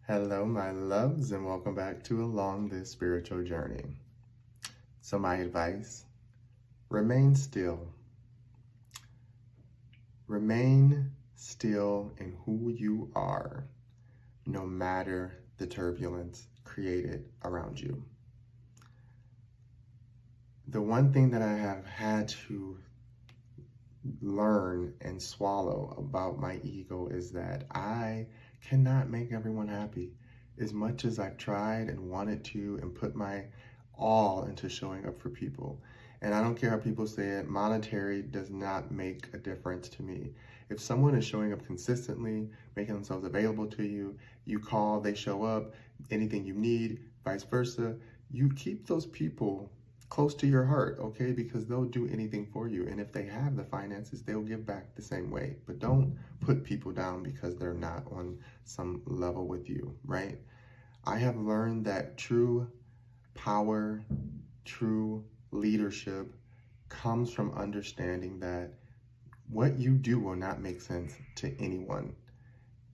Hello, my loves, and welcome back to Along This Spiritual Journey. So, my advice, remain still. Remain still in who you are, no matter the turbulence created around you. The one thing that I have had to learn and swallow about my ego is that I cannot make everyone happy. As much as I've tried and wanted to and put my all into showing up for people. And I don't care how people say it, monetary does not make a difference to me. If someone is showing up consistently, making themselves available to you, you call, they show up, anything you need, vice versa, you keep those people close to your heart, okay? Because they'll do anything for you. And if they have the finances, they'll give back the same way. But don't put people down because they're not on some level with you, right? I have learned that true power, true leadership comes from understanding that what you do will not make sense to anyone.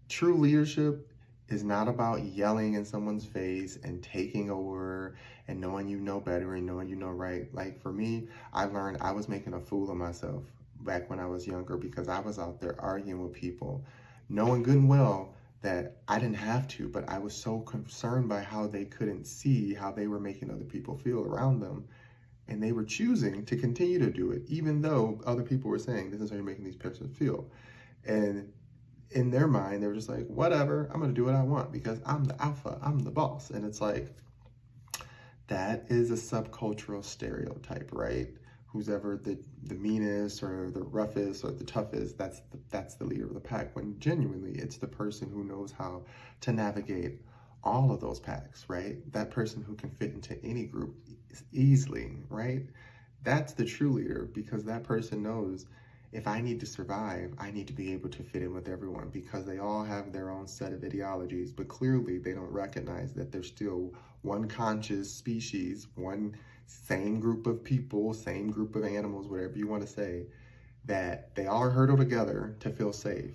True leadership is not about yelling in someone's face and taking over and knowing you know better and knowing you know right. Like for me, I learned I was making a fool of myself back when I was younger because I was out there arguing with people, knowing good and well that I didn't have to, but I was so concerned by how they couldn't see how they were making other people feel around them. And they were choosing to continue to do it, even though other people were saying, this is how you're making these persons feel. And in their mind, they were just like, whatever, I'm going to do what I want because I'm the alpha, I'm the boss. And it's like, that is a subcultural stereotype, right? Who's ever the meanest or the roughest or the toughest, that's the leader of the pack. When genuinely, it's the person who knows how to navigate all of those packs, right? That person who can fit into any group easily, right? That's the true leader because that person knows if I need to survive, I need to be able to fit in with everyone because they all have their own set of ideologies, but clearly they don't recognize that there's still one conscious species, one same group of people, same group of animals, whatever you want to say, that they all hurdle together to feel safe,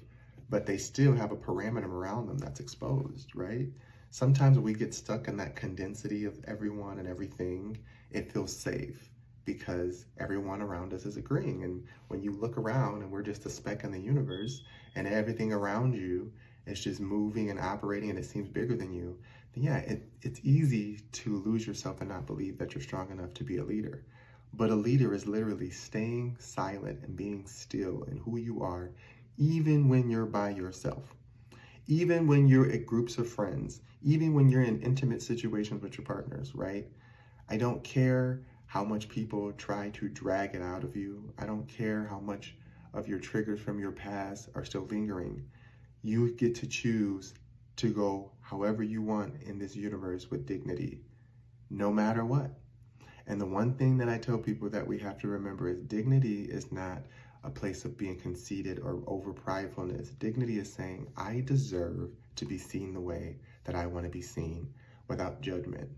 but they still have a parameter around them that's exposed, right? Sometimes we get stuck in that condensity of everyone and everything, it feels safe because everyone around us is agreeing. And when you look around and we're just a speck in the universe and everything around you is just moving and operating and it seems bigger than you, then yeah, it's easy to lose yourself and not believe that you're strong enough to be a leader. But a leader is literally staying silent and being still in who you are, even when you're by yourself, even when you're at groups of friends, even when you're in intimate situations with your partners, right? I don't care how much people try to drag it out of you. I don't care how much of your triggers from your past are still lingering. You get to choose to go however you want in this universe with dignity, no matter what. And the one thing that I tell people that we have to remember is dignity is not a place of being conceited or over pridefulness. Dignity is saying, I deserve to be seen the way that I want to be seen without judgment,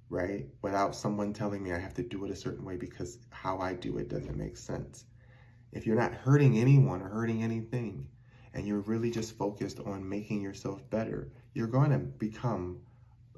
right? Without someone telling me I have to do it a certain way because how I do it doesn't make sense. If you're not hurting anyone or hurting anything, and you're really just focused on making yourself better, you're going to become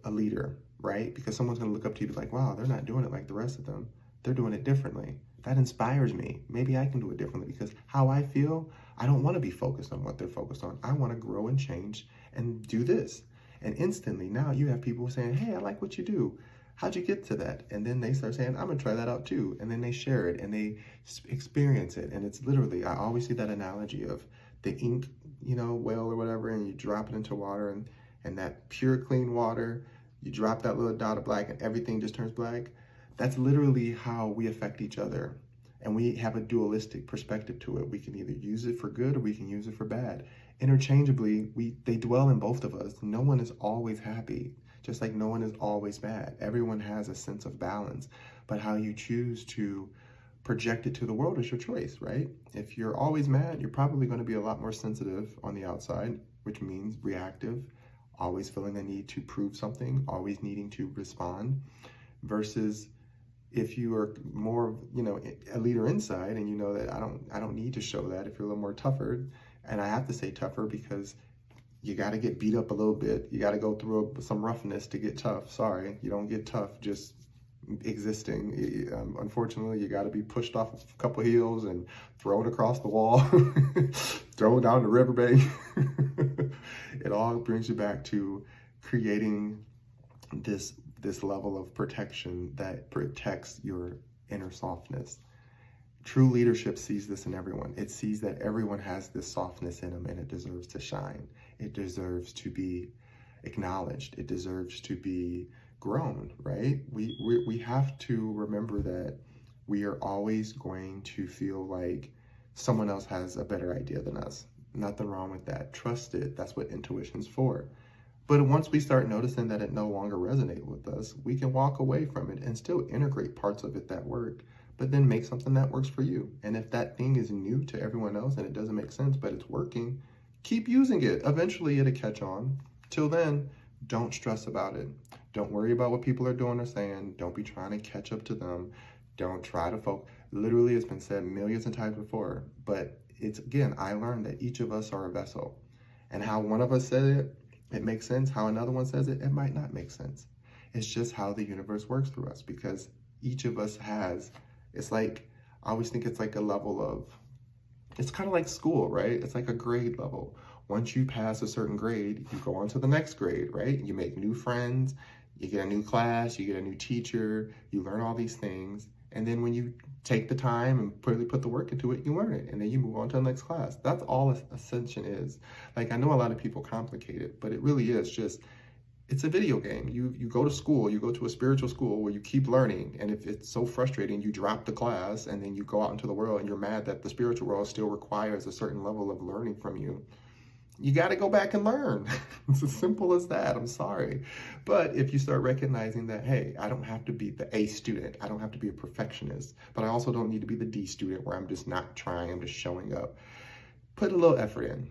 a leader, right? Because someone's going to look up to you and be like, wow, they're not doing it like the rest of them. They're doing it differently. That inspires me. Maybe I can do it differently because how I feel, I don't want to be focused on what they're focused on. I want to grow and change and do this. And instantly now you have people saying, hey, I like what you do. How'd you get to that? And then they start saying, I'm gonna try that out too. And then they share it and they experience it. And it's literally, I always see that analogy of the ink, well or whatever, and you drop it into water and that pure clean water, you drop that little dot of black and everything just turns black. That's literally how we affect each other. And we have a dualistic perspective to it. We can either use it for good or we can use it for bad. Interchangeably, they dwell in both of us. No one is always happy, just like no one is always bad. Everyone has a sense of balance, but how you choose to project it to the world is your choice, right? If you're always mad, you're probably going to be a lot more sensitive on the outside, which means reactive, always feeling the need to prove something, always needing to respond, versus if you are more, a leader inside and you know that I don't need to show that. If you're a little more tougher, and I have to say tougher because You got to get beat up a little bit. You got to go through some roughness to get tough. Sorry, you don't get tough just existing. Unfortunately, you got to be pushed off a couple hills and thrown across the wall, thrown down the riverbank. It all brings you back to creating this level of protection that protects your inner softness. True leadership sees this in everyone. It sees that everyone has this softness in them and it deserves to shine. It deserves to be acknowledged. It deserves to be grown, right? We have to remember that we are always going to feel like someone else has a better idea than us. Nothing wrong with that. Trust it. That's what intuition's for. But once we start noticing that it no longer resonates with us, we can walk away from it and still integrate parts of it that work, but then make something that works for you. And if that thing is new to everyone else and it doesn't make sense, but it's working, keep using it. Eventually it'll catch on. Till then, don't stress about it. Don't worry about what people are doing or saying. Don't be trying to catch up to them. Don't try to focus. Literally, it's been said millions of times before, but it's, again, I learned that each of us are a vessel. And how one of us said it, it makes sense. How another one says it, it might not make sense. It's just how the universe works through us, because each of us has, it's like, I always think it's like a level of, it's kind of like school, right? It's like a grade level. Once you pass a certain grade, you go on to the next grade, right? You make new friends, you get a new class, you get a new teacher, you learn all these things. And then when you take the time and really put the work into it, you learn it. And then you move on to the next class. That's all Ascension is. Like, I know a lot of people complicate it, but it really is just, it's a video game. You go to school, you go to a spiritual school where you keep learning. And if it's so frustrating, you drop the class and then you go out into the world and you're mad that the spiritual world still requires a certain level of learning from you. You got to go back and learn. It's as simple as that. I'm sorry. But if you start recognizing that, hey, I don't have to be the A student. I don't have to be a perfectionist, but I also don't need to be the D student where I'm just not trying, I'm just showing up. Put a little effort in,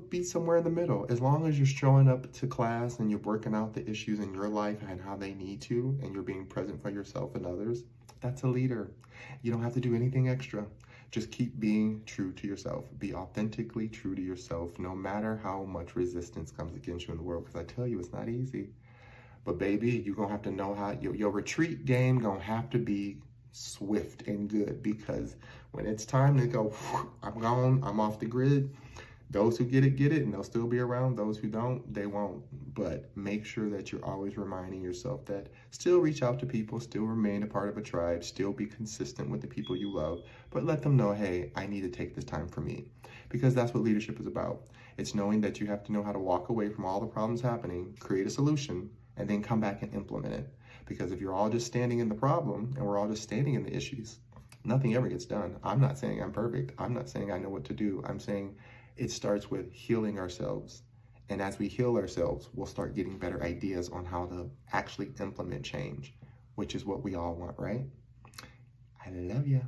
be somewhere in the middle. As long as you're showing up to class and you're working out the issues in your life and how they need to, and you're being present for yourself and others, that's a leader. You don't have to do anything extra. Just keep being true to yourself. Be authentically true to yourself, no matter how much resistance comes against you in the world. Because I tell you, it's not easy. But baby, you're going to have to know how, your retreat game going to have to be swift and good. Because when it's time to go, I'm gone, I'm off the grid. Those who get it, and they'll still be around. Those who don't, they won't. But make sure that you're always reminding yourself that still reach out to people, still remain a part of a tribe, still be consistent with the people you love, but let them know, hey, I need to take this time for me. Because that's what leadership is about. It's knowing that you have to know how to walk away from all the problems happening, create a solution, and then come back and implement it. Because if you're all just standing in the problem and we're all just standing in the issues, nothing ever gets done. I'm not saying I'm perfect. I'm not saying I know what to do. I'm saying it starts with healing ourselves. And as we heal ourselves, we'll start getting better ideas on how to actually implement change, which is what we all want, right? I love you.